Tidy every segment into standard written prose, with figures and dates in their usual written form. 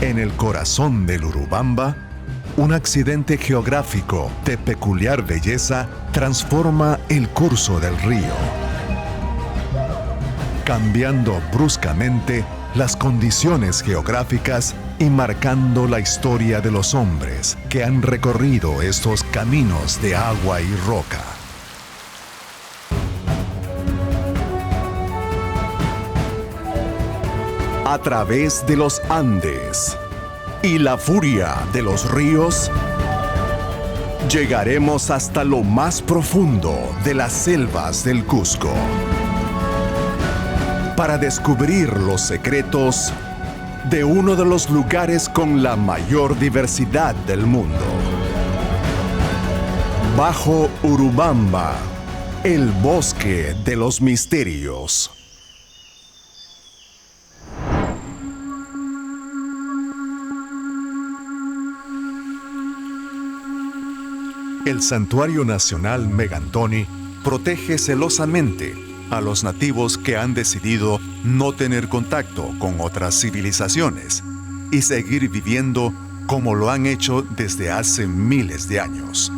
En el corazón del Urubamba, un accidente geográfico de peculiar belleza transforma el curso del río, cambiando bruscamente las condiciones geográficas y marcando la historia de los hombres que han recorrido estos caminos de agua y roca. A través de los Andes y la furia de los ríos, llegaremos hasta lo más profundo de las selvas del Cusco para descubrir los secretos de uno de los lugares con la mayor diversidad del mundo. Bajo Urubamba, el bosque de los misterios. El Santuario Nacional Megantoni protege celosamente a los nativos que han decidido no tener contacto con otras civilizaciones y seguir viviendo como lo han hecho desde hace miles de años.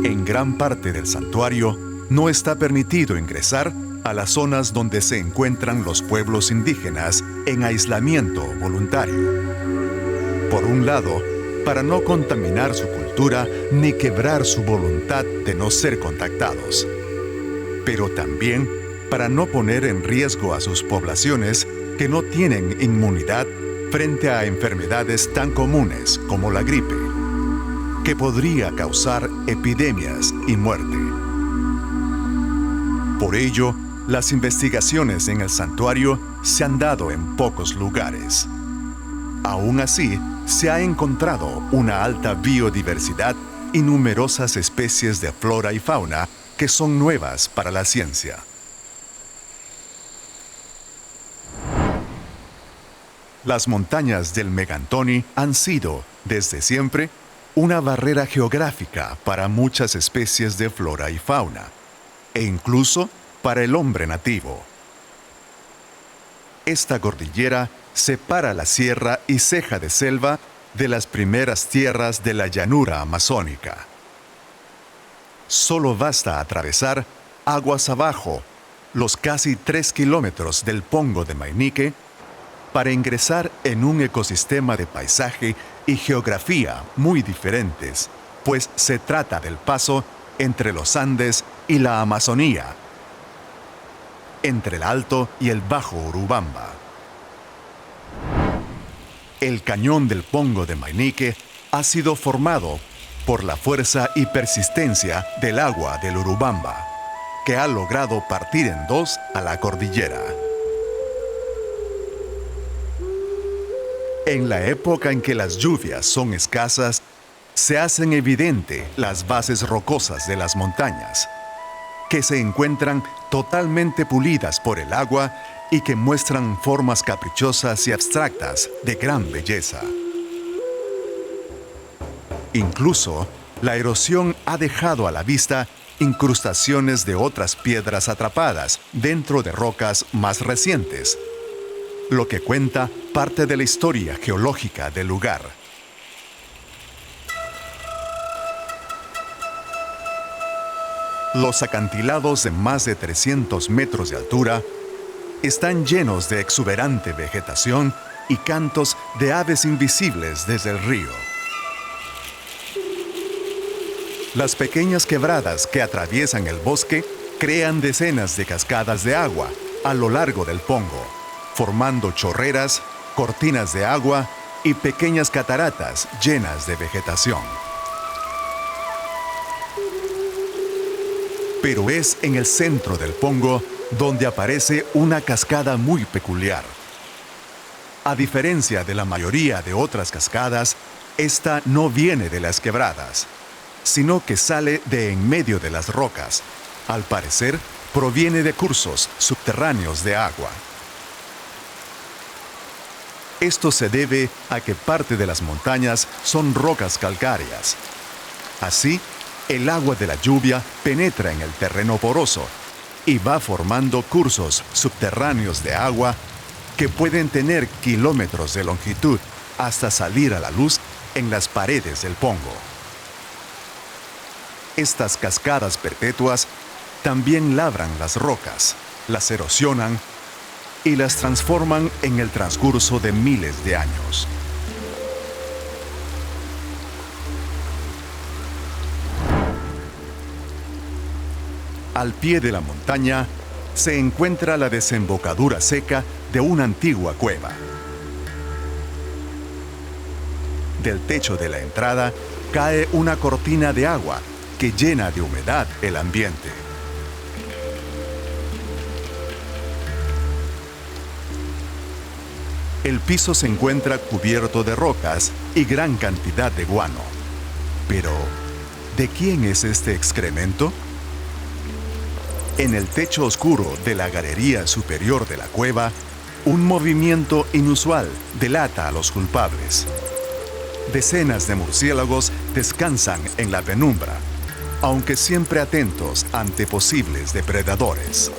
En gran parte del santuario no está permitido ingresar a las zonas donde se encuentran los pueblos indígenas en aislamiento voluntario. Por un lado, para no contaminar su cultura ni quebrar su voluntad de no ser contactados, pero también para no poner en riesgo a sus poblaciones que no tienen inmunidad frente a enfermedades tan comunes como la gripe, que podría causar epidemias y muerte. Por ello, las investigaciones en el santuario se han dado en pocos lugares. Aún así, se ha encontrado una alta biodiversidad y numerosas especies de flora y fauna que son nuevas para la ciencia. Las montañas del Megantoni han sido, desde siempre, una barrera geográfica para muchas especies de flora y fauna, e incluso para el hombre nativo. Esta cordillera separa la sierra y ceja de selva de las primeras tierras de la llanura amazónica. Solo basta atravesar aguas abajo los casi 3 kilómetros del Pongo de Mainique para ingresar en un ecosistema de paisaje y geografía muy diferentes, pues se trata del paso entre los Andes y la Amazonía, entre el Alto y el Bajo Urubamba. El cañón del Pongo de Mainique ha sido formado por la fuerza y persistencia del agua del Urubamba, que ha logrado partir en dos a la cordillera. En la época en que las lluvias son escasas, se hacen evidente las bases rocosas de las montañas, que se encuentran totalmente pulidas por el agua y que muestran formas caprichosas y abstractas de gran belleza. Incluso, la erosión ha dejado a la vista incrustaciones de otras piedras atrapadas dentro de rocas más recientes, lo que cuenta parte de la historia geológica del lugar. Los acantilados de más de 300 metros de altura están llenos de exuberante vegetación y cantos de aves invisibles desde el río. Las pequeñas quebradas que atraviesan el bosque crean decenas de cascadas de agua a lo largo del Pongo, formando chorreras, cortinas de agua y pequeñas cataratas llenas de vegetación. Pero es en el centro del Pongo donde aparece una cascada muy peculiar. A diferencia de la mayoría de otras cascadas, esta no viene de las quebradas, sino que sale de en medio de las rocas. Al parecer, proviene de cursos subterráneos de agua. Esto se debe a que parte de las montañas son rocas calcáreas. Así, el agua de la lluvia penetra en el terreno poroso y va formando cursos subterráneos de agua que pueden tener kilómetros de longitud hasta salir a la luz en las paredes del Pongo. Estas cascadas perpetuas también labran las rocas, las erosionan y las transforman en el transcurso de miles de años. Al pie de la montaña se encuentra la desembocadura seca de una antigua cueva. Del techo de la entrada cae una cortina de agua que llena de humedad el ambiente. El piso se encuentra cubierto de rocas y gran cantidad de guano. Pero, ¿de quién es este excremento? En el techo oscuro de la galería superior de la cueva, un movimiento inusual delata a los culpables. Decenas de murciélagos descansan en la penumbra, aunque siempre atentos ante posibles depredadores.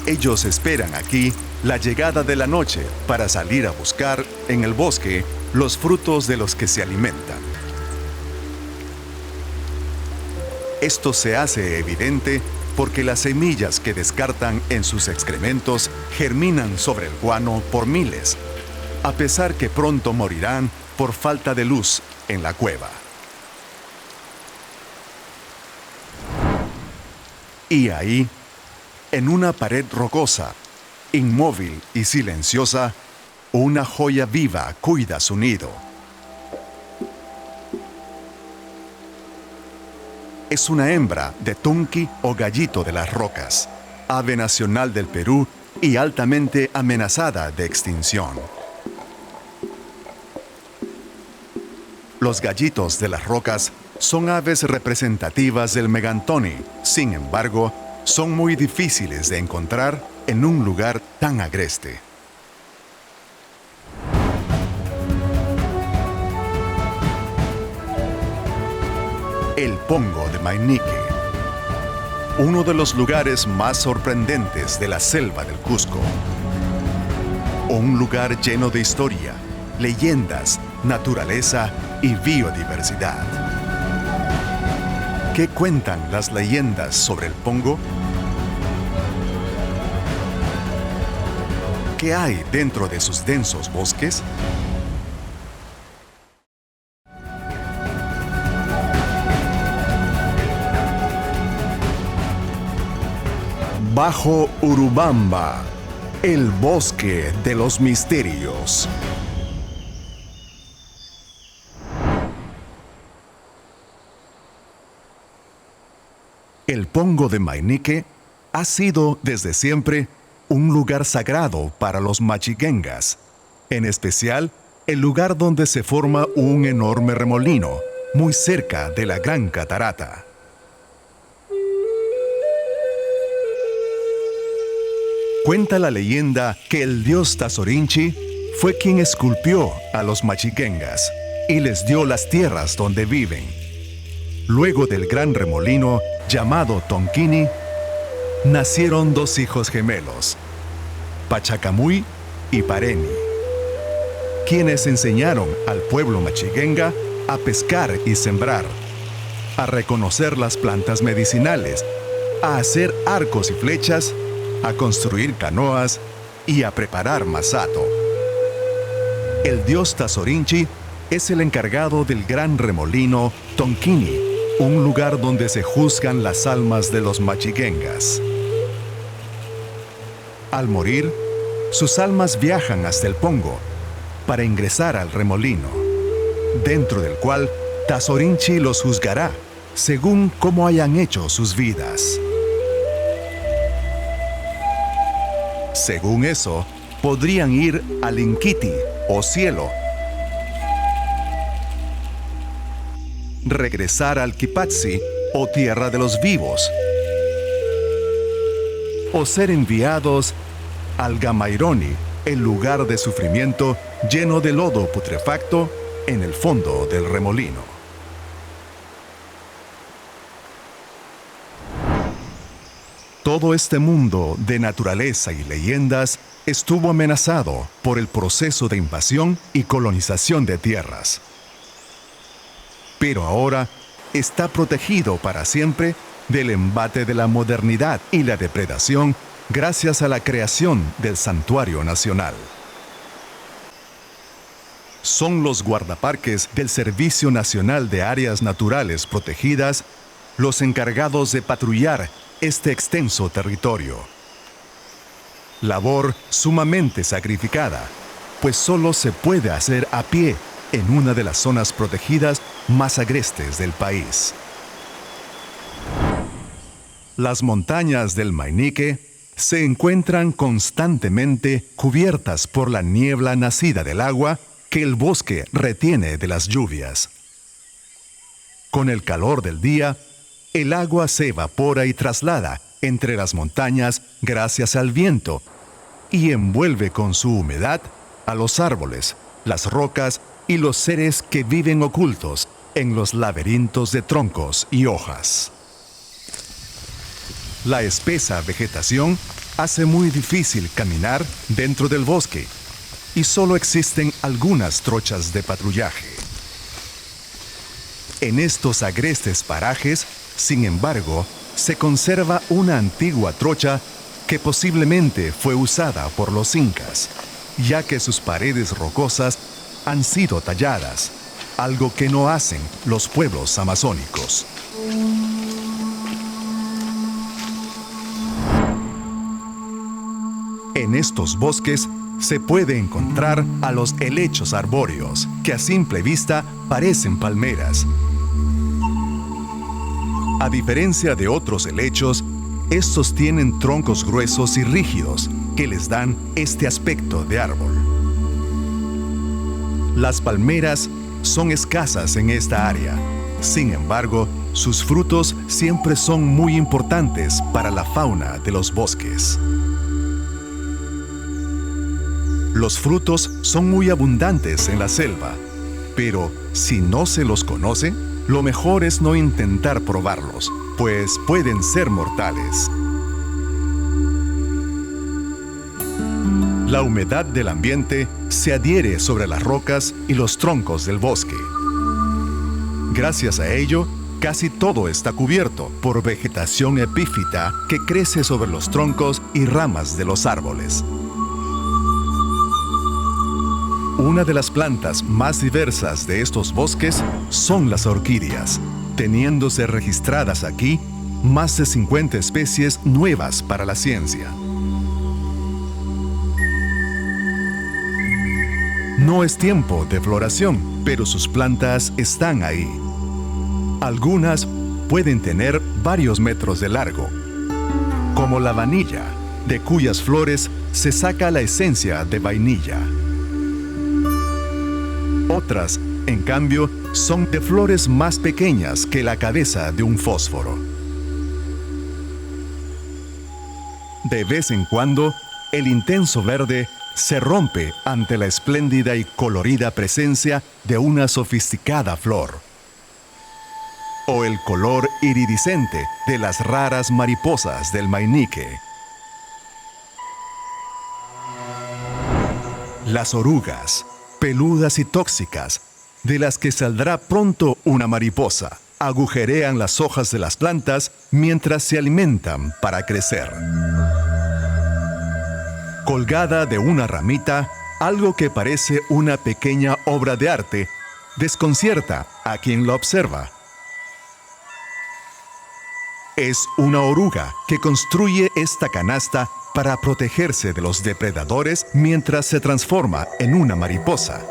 Ellos esperan aquí la llegada de la noche para salir a buscar en el bosque los frutos de los que se alimentan. Esto se hace evidente porque las semillas que descartan en sus excrementos germinan sobre el guano por miles, a pesar que pronto morirán por falta de luz en la cueva. Y ahí, en una pared rocosa, inmóvil y silenciosa, una joya viva cuida su nido. Es una hembra de tunqui o gallito de las rocas, ave nacional del Perú y altamente amenazada de extinción. Los gallitos de las rocas son aves representativas del Megantoni, sin embargo, son muy difíciles de encontrar en un lugar tan agreste. El Pongo de Maynique, uno de los lugares más sorprendentes de la selva del Cusco. Un lugar lleno de historia, leyendas, naturaleza y biodiversidad. ¿Qué cuentan las leyendas sobre el Pongo? ¿Qué hay dentro de sus densos bosques? Bajo Urubamba, el bosque de los misterios. El Pongo de Maynique ha sido desde siempre un lugar sagrado para los machiguengas, en especial el lugar donde se forma un enorme remolino, muy cerca de la Gran Catarata. Cuenta la leyenda que el dios Tazorinchi fue quien esculpió a los machiguengas y les dio las tierras donde viven. Luego del gran remolino llamado Tonquini, nacieron dos hijos gemelos, Pachacamuy y Pareni, quienes enseñaron al pueblo machiguenga a pescar y sembrar, a reconocer las plantas medicinales, a hacer arcos y flechas, a construir canoas y a preparar masato. El dios Tazorinchi es el encargado del gran remolino Tonquini, un lugar donde se juzgan las almas de los machiguengas. Al morir, sus almas viajan hasta el Pongo para ingresar al remolino, dentro del cual Tazorinchi los juzgará según cómo hayan hecho sus vidas. Según eso, podrían ir al Inquiti o cielo, regresar al Quipatzi o tierra de los vivos, o ser enviados al Gamaironi, el lugar de sufrimiento lleno de lodo putrefacto en el fondo del remolino. Todo este mundo de naturaleza y leyendas estuvo amenazado por el proceso de invasión y colonización de tierras. Pero ahora está protegido para siempre del embate de la modernidad y la depredación gracias a la creación del Santuario Nacional. Son los guardaparques del Servicio Nacional de Áreas Naturales Protegidas los encargados de patrullar este extenso territorio. Labor sumamente sacrificada, pues solo se puede hacer a pie en una de las zonas protegidas más agrestes del país. Las montañas del Mainique se encuentran constantemente cubiertas por la niebla nacida del agua que el bosque retiene de las lluvias. Con el calor del día, el agua se evapora y traslada entre las montañas gracias al viento y envuelve con su humedad a los árboles, las rocas y los seres que viven ocultos en los laberintos de troncos y hojas. La espesa vegetación hace muy difícil caminar dentro del bosque y solo existen algunas trochas de patrullaje. En estos agrestes parajes, sin embargo, se conserva una antigua trocha que posiblemente fue usada por los incas, ya que sus paredes rocosas han sido talladas, algo que no hacen los pueblos amazónicos. En estos bosques se puede encontrar a los helechos arbóreos, que a simple vista parecen palmeras. A diferencia de otros helechos, estos tienen troncos gruesos y rígidos que les dan este aspecto de árbol. Las palmeras son escasas en esta área. Sin embargo, sus frutos siempre son muy importantes para la fauna de los bosques. Los frutos son muy abundantes en la selva, pero si no se los conoce, lo mejor es no intentar probarlos, pues pueden ser mortales. La humedad del ambiente se adhiere sobre las rocas y los troncos del bosque. Gracias a ello, casi todo está cubierto por vegetación epífita que crece sobre los troncos y ramas de los árboles. Una de las plantas más diversas de estos bosques son las orquídeas, teniéndose registradas aquí más de 50 especies nuevas para la ciencia. No es tiempo de floración, pero sus plantas están ahí. Algunas pueden tener varios metros de largo, como la vanilla, de cuyas flores se saca la esencia de vainilla. Otras, en cambio, son de flores más pequeñas que la cabeza de un fósforo. De vez en cuando, el intenso verde se rompe ante la espléndida y colorida presencia de una sofisticada flor, o el color iridiscente de las raras mariposas del Mainique. Las orugas, peludas y tóxicas, de las que saldrá pronto una mariposa, agujerean las hojas de las plantas mientras se alimentan para crecer. Colgada de una ramita, algo que parece una pequeña obra de arte, desconcierta a quien la observa. Es una oruga que construye esta canasta para protegerse de los depredadores mientras se transforma en una mariposa.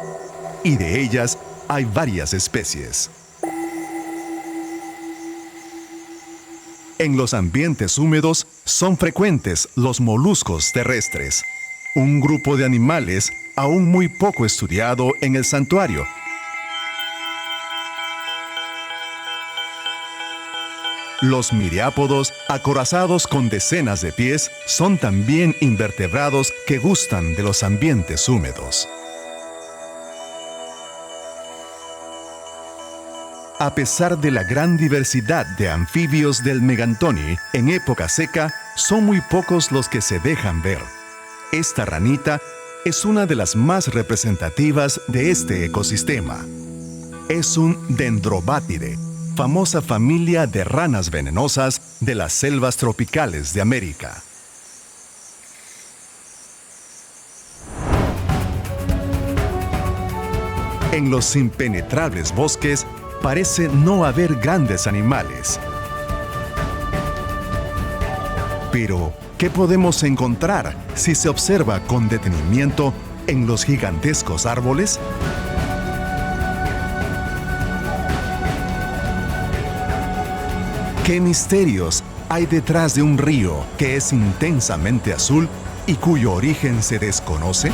Y de ellas hay varias especies. En los ambientes húmedos son frecuentes los moluscos terrestres, un grupo de animales aún muy poco estudiado en el santuario. Los miriápodos, acorazados con decenas de pies, son también invertebrados que gustan de los ambientes húmedos. A pesar de la gran diversidad de anfibios del Megantoni, en época seca, son muy pocos los que se dejan ver. Esta ranita es una de las más representativas de este ecosistema. Es un dendrobátide, famosa familia de ranas venenosas de las selvas tropicales de América. En los impenetrables bosques parece no haber grandes animales. Pero, ¿qué podemos encontrar si se observa con detenimiento en los gigantescos árboles? ¿Qué misterios hay detrás de un río que es intensamente azul y cuyo origen se desconoce?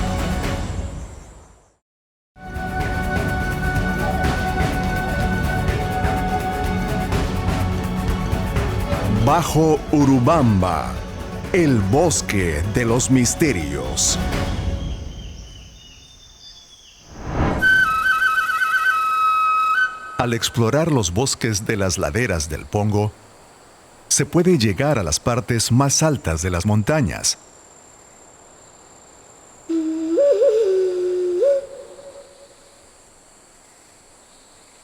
Bajo Urubamba, el bosque de los misterios. Al explorar los bosques de las laderas del Pongo, se puede llegar a las partes más altas de las montañas.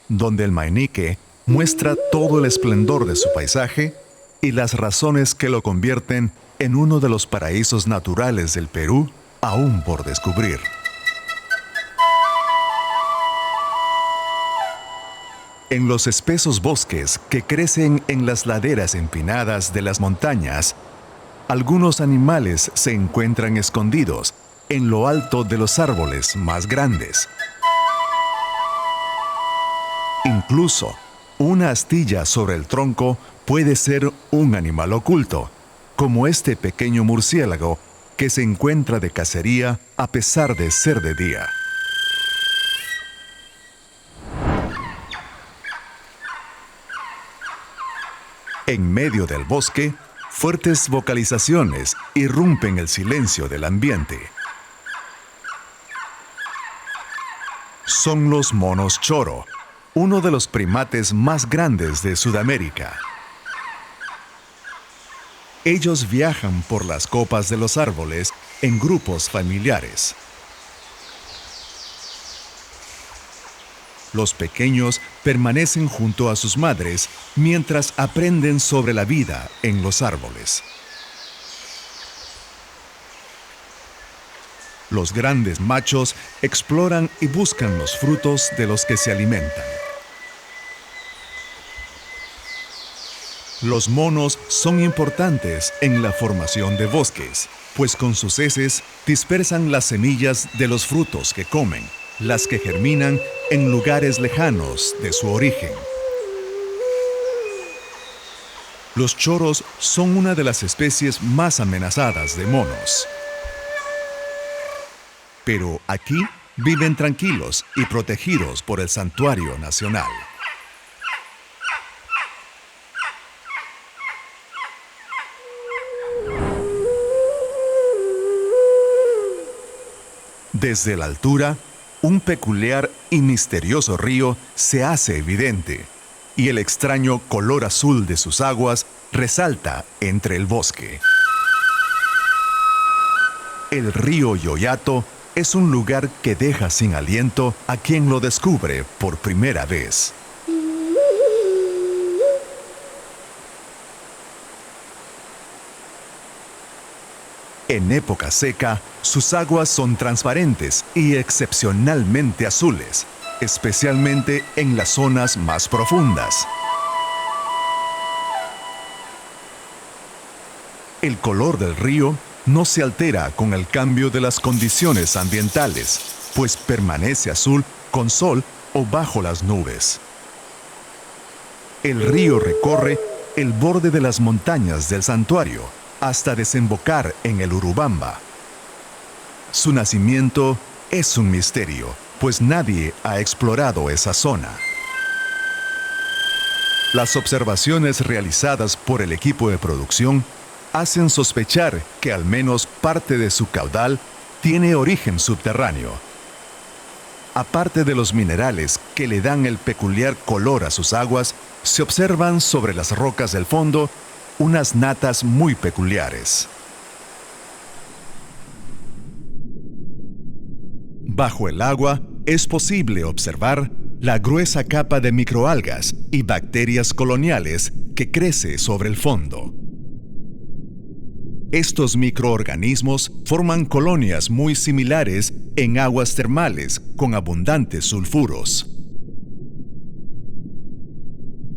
Donde el Mainique muestra todo el esplendor de su paisaje y las razones que lo convierten en uno de los paraísos naturales del Perú aún por descubrir. En los espesos bosques que crecen en las laderas empinadas de las montañas, algunos animales se encuentran escondidos en lo alto de los árboles más grandes. Incluso, una astilla sobre el tronco puede ser un animal oculto, como este pequeño murciélago que se encuentra de cacería a pesar de ser de día. En medio del bosque, fuertes vocalizaciones irrumpen el silencio del ambiente. Son los monos choro, uno de los primates más grandes de Sudamérica. Ellos viajan por las copas de los árboles en grupos familiares. Los pequeños permanecen junto a sus madres mientras aprenden sobre la vida en los árboles. Los grandes machos exploran y buscan los frutos de los que se alimentan. Los monos son importantes en la formación de bosques, pues con sus heces dispersan las semillas de los frutos que comen, las que germinan en lugares lejanos de su origen. Los choros son una de las especies más amenazadas de monos. Pero aquí viven tranquilos y protegidos por el Santuario Nacional. Desde la altura, un peculiar y misterioso río se hace evidente, y el extraño color azul de sus aguas resalta entre el bosque. El río Yoyato es un lugar que deja sin aliento a quien lo descubre por primera vez. En época seca, sus aguas son transparentes y excepcionalmente azules, especialmente en las zonas más profundas. El color del río no se altera con el cambio de las condiciones ambientales, pues permanece azul con sol o bajo las nubes. El río recorre el borde de las montañas del santuario hasta desembocar en el Urubamba. Su nacimiento es un misterio, pues nadie ha explorado esa zona. Las observaciones realizadas por el equipo de producción hacen sospechar que al menos parte de su caudal tiene origen subterráneo. Aparte de los minerales que le dan el peculiar color a sus aguas, se observan sobre las rocas del fondo unas natas muy peculiares. Bajo el agua es posible observar la gruesa capa de microalgas y bacterias coloniales que crece sobre el fondo. Estos microorganismos forman colonias muy similares en aguas termales con abundantes sulfuros.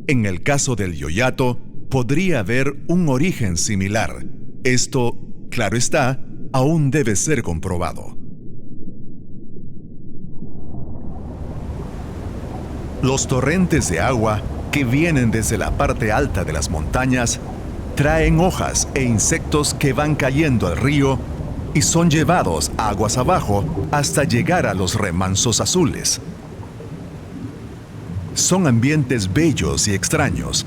En el caso del yoyato, podría haber un origen similar. Esto, claro está, aún debe ser comprobado. Los torrentes de agua que vienen desde la parte alta de las montañas traen hojas e insectos que van cayendo al río y son llevados aguas abajo hasta llegar a los remansos azules. Son ambientes bellos y extraños,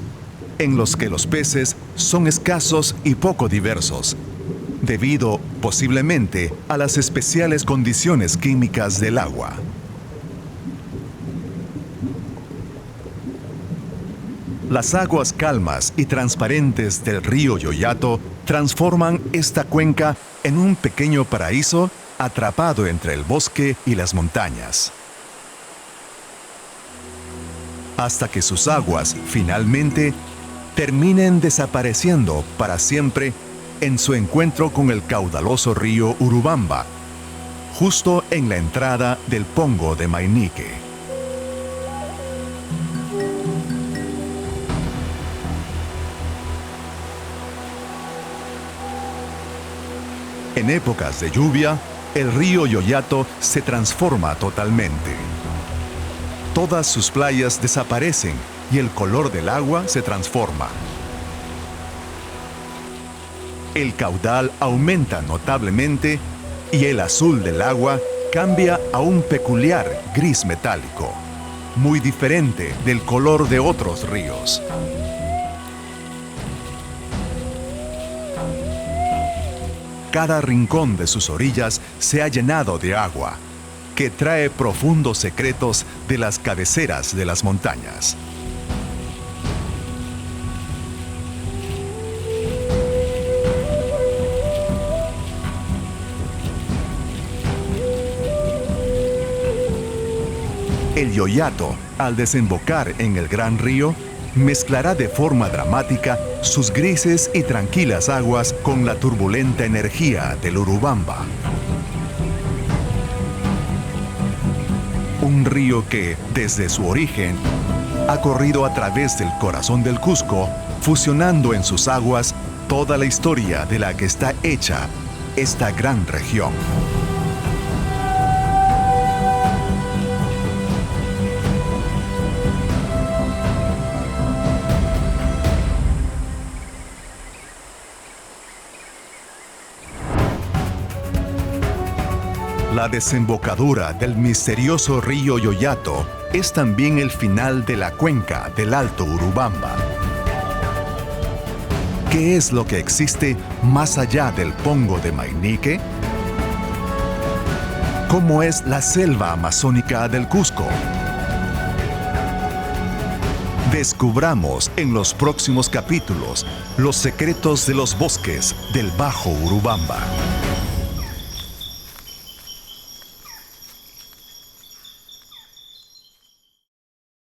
en los que los peces son escasos y poco diversos, debido posiblemente a las especiales condiciones químicas del agua. Las aguas calmas y transparentes del río Yoyato transforman esta cuenca en un pequeño paraíso atrapado entre el bosque y las montañas. Hasta que sus aguas, finalmente, terminen desapareciendo para siempre en su encuentro con el caudaloso río Urubamba, justo en la entrada del Pongo de Mainique. En épocas de lluvia, el río Yoyato se transforma totalmente. Todas sus playas desaparecen y el color del agua se transforma. El caudal aumenta notablemente y el azul del agua cambia a un peculiar gris metálico, muy diferente del color de otros ríos. Cada rincón de sus orillas se ha llenado de agua, que trae profundos secretos de las cabeceras de las montañas. El Yoyato, al desembocar en el gran río, mezclará de forma dramática sus grises y tranquilas aguas con la turbulenta energía del Urubamba. Un río que, desde su origen, ha corrido a través del corazón del Cusco, fusionando en sus aguas toda la historia de la que está hecha esta gran región. La desembocadura del misterioso río Yoyato es también el final de la cuenca del Alto Urubamba. ¿Qué es lo que existe más allá del Pongo de Mainique? ¿Cómo es la selva amazónica del Cusco? Descubramos en los próximos capítulos los secretos de los bosques del Bajo Urubamba.